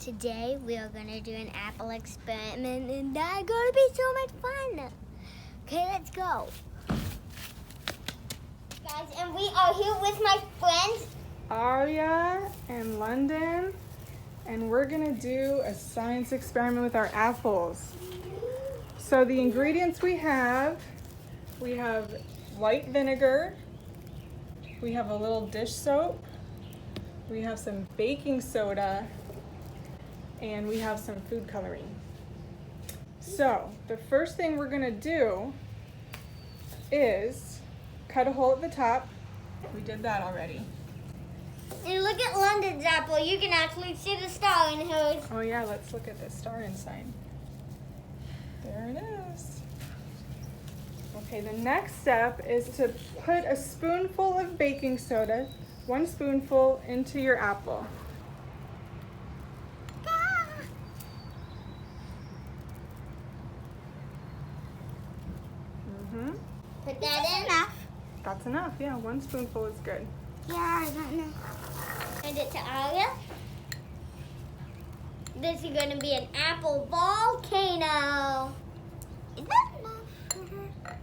Today we are gonna do an apple experiment and that's gonna be so much fun. Okay, let's go. Guys, and we are here with my friends Arya and London, and we're gonna do a science experiment with our apples. So the ingredients we have white vinegar, we have a little dish soap, we have some baking soda, and we have some food coloring. So the first thing we're gonna do is cut a hole at the top. We did that already. and look at London's apple. You can actually see the star in hers. Oh yeah, let's look at the star inside. There it is. Okay, the next step is to put a spoonful of baking soda, 1 spoonful, into your apple. Put that in. Enough. That's enough, yeah, 1 spoonful is good. Yeah, I don't know. Send it to Arya. This is gonna be an apple volcano. Is that enough for her?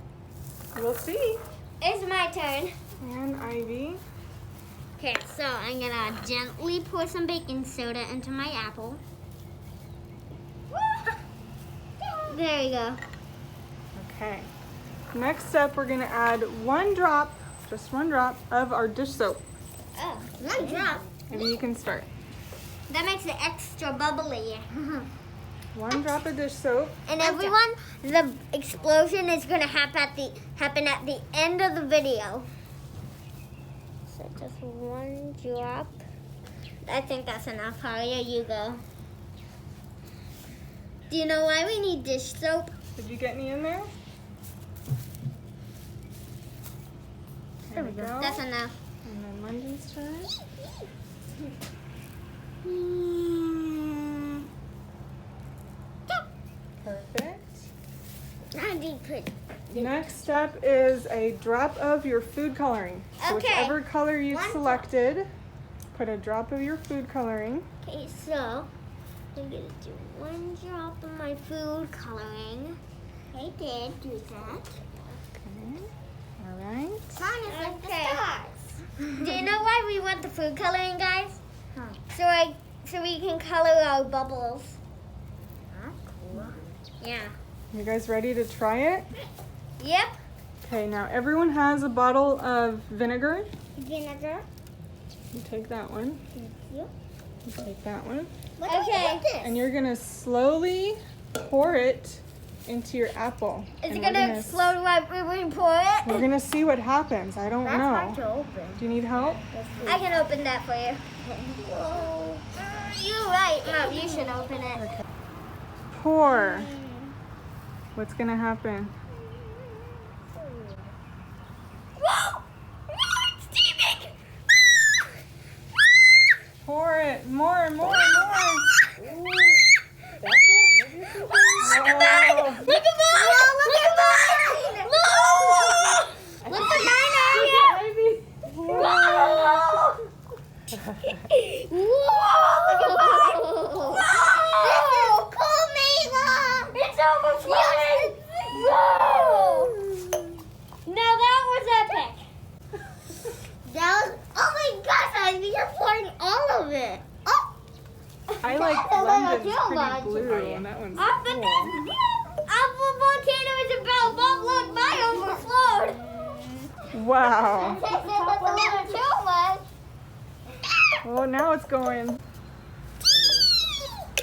We'll see. It's my turn. And Ivy. Okay, so I'm gonna gently pour some baking soda into my apple. There you go. Okay. Next step, we're gonna add 1 drop, just 1 drop, of our dish soap. Oh, 1 drop. Maybe you can start. That makes it extra bubbly. 1 drop of dish soap. And everyone, the explosion is gonna happen at the end of the video. So just 1 drop. I think that's enough. Arya, you go. Do you know why we need dish soap? Did you get any in there? There we go. That's enough. And then London's turn. Perfect. I need put. Next step is a drop of your food coloring. So Okay. whichever color you One selected, put a drop of your food coloring. Okay, so I'm gonna do 1 drop of my food coloring. I did do that. Okay. All right. Mine is like the stars. Do you know why we want the food coloring, guys? Huh. So we can color our bubbles. That's cool. Yeah. You guys ready to try it? Yep. Okay, now everyone has a bottle of vinegar. Vinegar. You take that one. Thank you. You take that one. Okay. And you're gonna slowly pour it into your apple. Is And it we're gonna explode right when we pour it? We're gonna see what happens. I don't know. to open. Do you need help? I can open that for you. You're right, Mom. You should open it. Okay. Pour. What's gonna happen? Whoa! It's steaming! Pour it. More, more, more. Look at mine! Look at mine! Look at mine! No! Look at mine, Arya! Whoa! Look at mine! Whoa! This is cool, Mila! It's overflowing! Whoa! Now that was epic! Oh my gosh, Ivy, you're pouring all of it! Oh! I like That's a little London's too pretty much. blue, and that one's Up cool. and Apple volcano is about bubble. Look, mine overflowed. Wow. That's a little too much. Well, now it's going.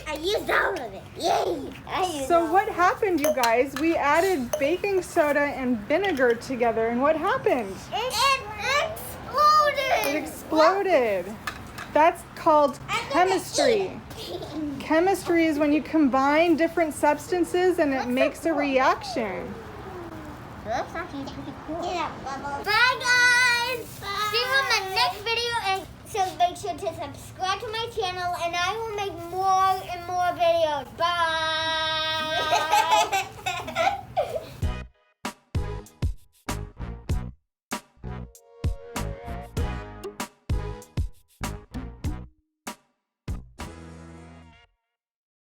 I used all of it. Yay! So what happened, you guys? We added baking soda and vinegar together, and what happened? It exploded. It exploded. That's called chemistry. Chemistry is when you combine different substances and it makes a reaction. That's actually pretty cool. Yeah, bye, guys. See you in the next video, and so make sure to subscribe to my channel, and I will make more